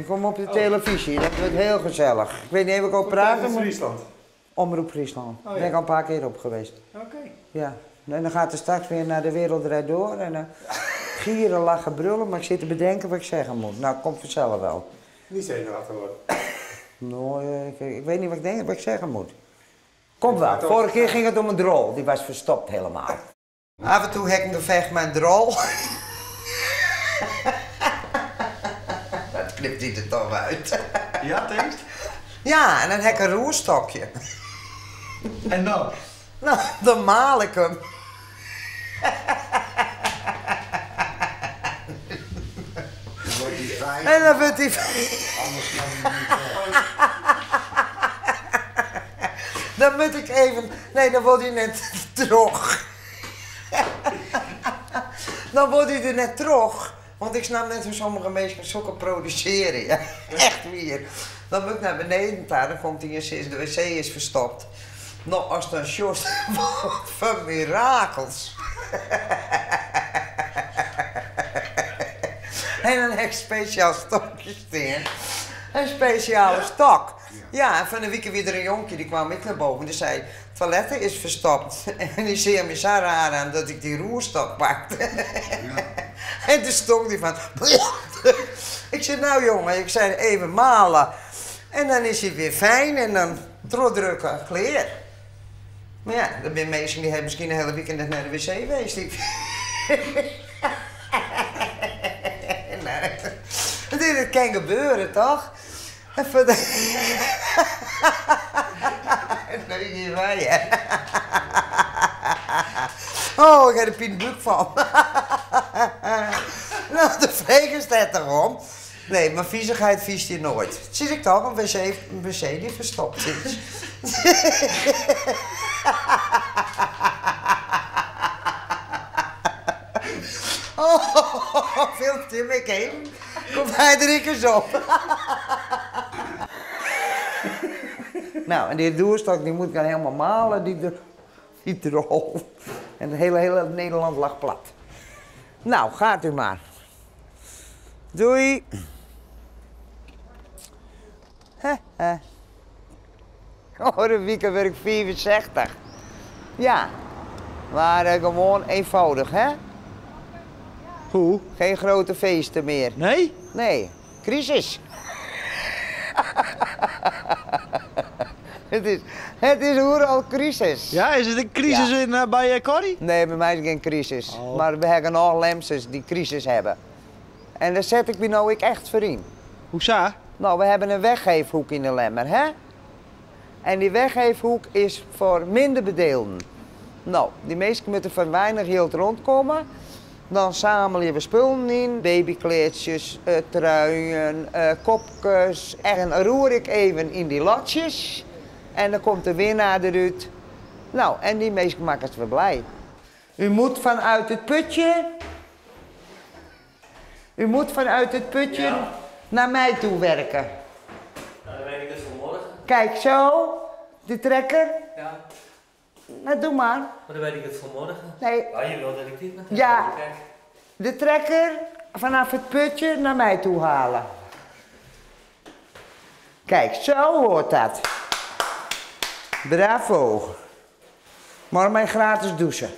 Ik kom op de televisie, dat wordt heel gezellig. Ik weet niet, heb ik al praten? Omroep Friesland. Omroep Friesland. Oh, ja. Daar ben ik al een paar keer op geweest. Oké. Ja. En dan gaat het straks weer naar de Wereld Draait Door. En gieren, lachen, brullen. Maar ik zit te bedenken wat ik zeggen moet. Nou, komt vanzelf wel. Niet zenuwachtig worden. Nou, ik weet niet wat ik zeggen moet. Komt wel. Vorige keer ging het om een drol. Die was verstopt helemaal. Af en toe heb ik een gevecht met een drol. Dat knipt hij er toch uit. Ja, tekst? Ja, en dan heb ik een roerstokje. En dan? Nou, dan maal ik hem. En dan wordt hij Anders kan hij niet Dan moet ik even... Nee, dan wordt hij net droog. Dan wordt hij er net droog. Want ik snap net hoe sommige mensen zulke produceren. Ja. Echt weer. Dan moet ik naar beneden daar, dan komt hij in de wc is verstopt. Nou, als dan Jos van mirakels. En dan heb ik speciaal stokjes erin. Een speciale stok. Ja, en van de week weer een jonkje die kwam ik naar boven. Die zei, het toilet is verstopt. En die zei me zo raar aan dat ik die roerstok pakte. Ja. En toen stond die van... Ik zei, nou jongen, ik zei even malen. En dan is hij weer fijn en dan drukken kleer. Maar ja, er zijn mensen die hebben misschien een hele weekend net naar de wc geweest. Dit kan gebeuren, toch? Even de... Dat is niet waar, hè? Oh, ik heb er Piet Buk van. Nou, de vreeg staat erom. Nee, maar viezigheid vies je nooit. Zie ik toch, een wc die verstopt zit. Oh, veel Tim ik heen. Komt hij er eens op. Nou, en die doerstok die moet ik dan helemaal malen, die drol. En het hele Nederland lag plat. Nou, gaat u maar. Doei. Oh, de weekend werd ik 64. Ja, maar gewoon eenvoudig, hè? Hoe? Geen grote feesten meer. Nee? Nee, crisis. Het is overal crisis. Ja, is het een crisis Ja. bij Corrie? Nee, bij mij is het geen crisis. Oh. Maar we hebben nog Lemsers die crisis hebben. En daar zet ik me nou echt voor in. Hoezo? Nou, we hebben een weggeefhoek in de Lemmer, hè? En die weggeefhoek is voor minder bedeelden. Nou, die mensen moeten van weinig geld rondkomen. Dan zamel je we spullen in, babykleedjes, truien, kopjes. En dan roer ik even in die latjes. En dan komt de winnaar eruit. Nou, en die mensen maken het weer blij. U moet vanuit het putje... U moet vanuit het putje naar mij toe werken. Nou, dan weet ik dus vanmorgen. Kijk, zo. De trekker. Ja, Nou, doe maar. maar dan weet ik het vanmorgen. Nee. Ah, je wil dat ik dit met Ja. Kijk. De trekker vanaf het putje naar mij toe halen. Kijk, zo hoort dat. Bravo. Morgen mijn gratis douchen.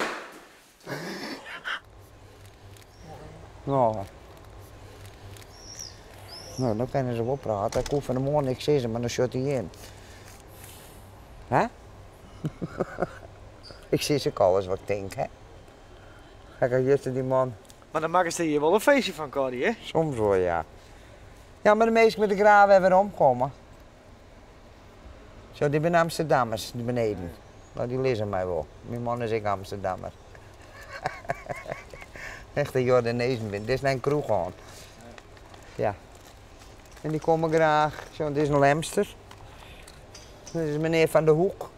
Nou. Nou, dan kunnen ze wel praten. Ik hoef van de morgen niks zeggen, maar dan shut hij in. Hè? Ik zie ze alles wat ik denk, hè? Kijk, juist die man. Maar dan maken ze hier wel een feestje van, Corrie, hè? Soms wel, ja. Ja, maar de meesten met de graven hebben weer omkomen. Zo, die zijn Amsterdammers, die beneden. Nou, die lezen mij wel. Mijn man is ik Amsterdammer. Echt een Jordanezen ben. Dit is een kroeg gewoon. Ja. En die komen graag. Zo, dit is een Lemster. Dit is meneer Van de Hoek.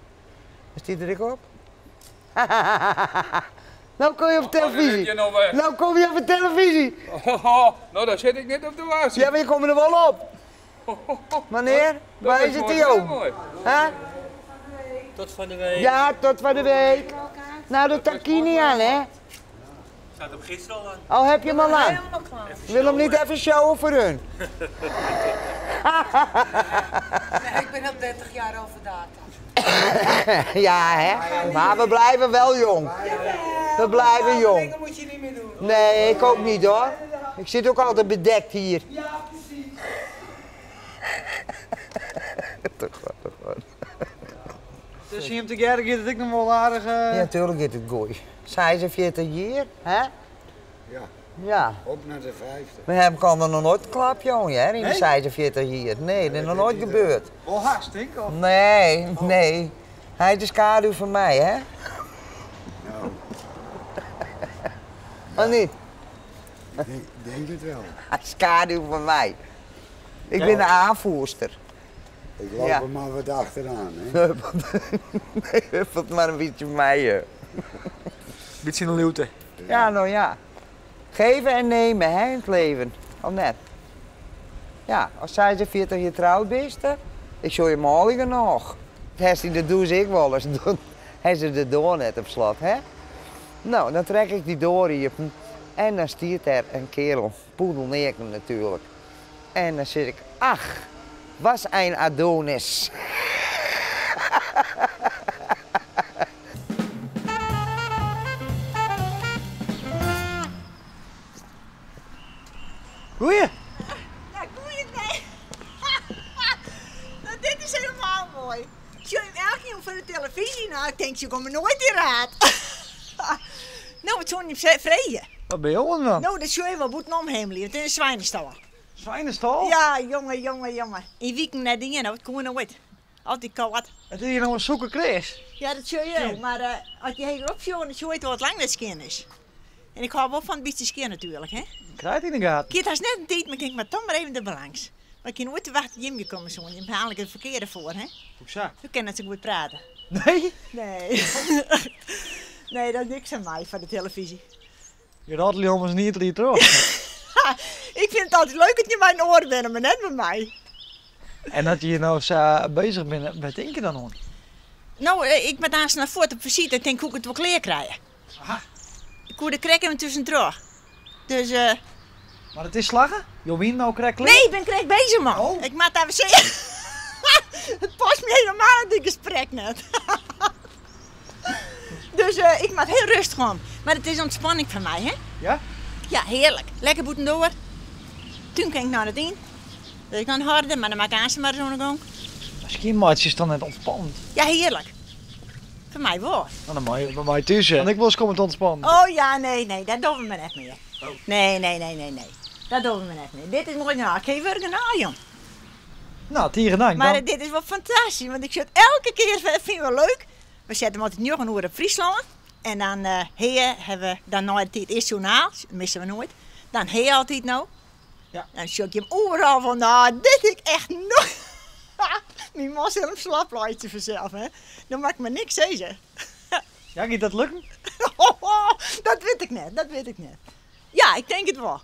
Is die er ook op? Nou kom je op televisie. Nou kom je op televisie. Nou, daar zit ik niet op de was. Ja, maar je komt er wel op. Meneer, waar is het hier ook? Hè? Tot van de week. Ja, tot van de week. Nou, de tankini aan, hè? Staat op gisteren al aan. Oh, heb je hem al aan? Helemaal klaar. Wil hem niet even showen voor hun? Nee, ik ben al 30 jaar over data. Ja, hè? Maar we blijven wel jong. We blijven jong. Dat moet je niet meer doen. Nee, ik ook niet hoor. Ik zit ook altijd bedekt hier. Ja, precies. Dus je hem te gerrig is dat ik nog wel aardig... Ja, natuurlijk is het goed. 46 jaar, hè? Ja, Ja. op naar de 50. We hebben kan er nog nooit een klapje aan, hè? In de Nee? 46 jaar. Nee, dat is nog nooit gebeurd. Wel hartstikke of? Nee, nee. Hij is de schaduw van mij, hè? Nou, Of niet? denk het wel. Hij is schaduw van mij. Ik ben de aanvoerster. Ik loop Ja. er maar wat achteraan, hè. Nee, huppelt maar een beetje van mij, hè. Beetje een luwte. Ja, nou ja. Geven en nemen, hè, in het leven. Al net. Ja, als zij 40 jaar trouwd bent, hè, ik zou je morgen nog. Dat doe ik wel eens. Hij ze de door net op slot, hè? Nou, dan trek ik die door hier. En dan stiert er een kerel, poedelneker natuurlijk. En dan zit ik, ach, was een Adonis. Goeie. Ja, goeie, nee. Nou, dit is helemaal mooi. Ik zie hem elke keer voor de televisie. Nou, ik denk, ze komen nooit in raad. Nou, wat zo'n vrije. Wat ben je al dan? Nou, dat zou je wel moeten omhemelen. Het is een zwijnenstal. Zwijnenstal? Ja, jongen. In weekend net dingen, nou, het komt nooit. Altijd koud. Het is hier nog een zoeken Chris. Ja, dat zou je ook. Maar als je heel opzoekt, dan zou je het wel wat lang met skin is. En ik hou wel van een beetje skin natuurlijk, hè. Krijgt hij in de gaten. Kijk, dat is net een tijd, maar ik denk, maar toch maar even de belangs. Maar ik kan nooit te wachten Jim gekomen zo. Je haal ik het verkeerde voor, hè. Hoezo? We kennen het zo goed praten. Nee? Nee. Nee, dat is niks aan mij van de televisie. Je raadt jongens niet erin terug. Ik vind het altijd leuk dat je bij mijn oren bent, maar net bij mij. En dat je hier nou zo bezig bent, wat denk je dan nog? Nou, ik ben daar naar voren op visite en denk hoe ik het wel kleer krijgen. Aha. Ik hoor de krek hem tussendoor. Dus, Maar het is slagen? Jowien nou krijgt nee, ik ben krek bezig, man. Oh. Ik maak daar zeggen. Het past me helemaal in dit gesprek net. Dus ik maak heel rustig om. Maar het is ontspanning van mij, hè? Ja? Ja, heerlijk. Lekker boeten door. Toen ging ik naar het in. Dus ik dan harder, maar dan maak ik maar zo'n gang. Als maatje is dan net ontspannend. Ja, heerlijk. Voor mij wel. Nou, dan mag je bij mij tussen. En ik wil eens komen te ontspannen. Oh ja, nee, dat doen we maar net meer. Nee. Dat doen we maar net meer. Dit is mooi nou. Ik geef werken aan, jong. Nou, tegen dank Maar dan. dit is wel fantastisch, want ik zit elke keer, vind ik wel leuk. We zetten hem altijd nog een uur op Friesland. En dan hier hebben we dan nooit het eerste journaal, dat missen we nooit. Dan hier altijd nou. Ja. Dan zoek je hem overal van, nou, dit ik echt nooit. Mijn man zit hem slaplaatje vanzelf, hè. Dan maakt me niks zeggen. Ja, gaat dat lukken? Dat weet ik net. Ja, ik denk het wel.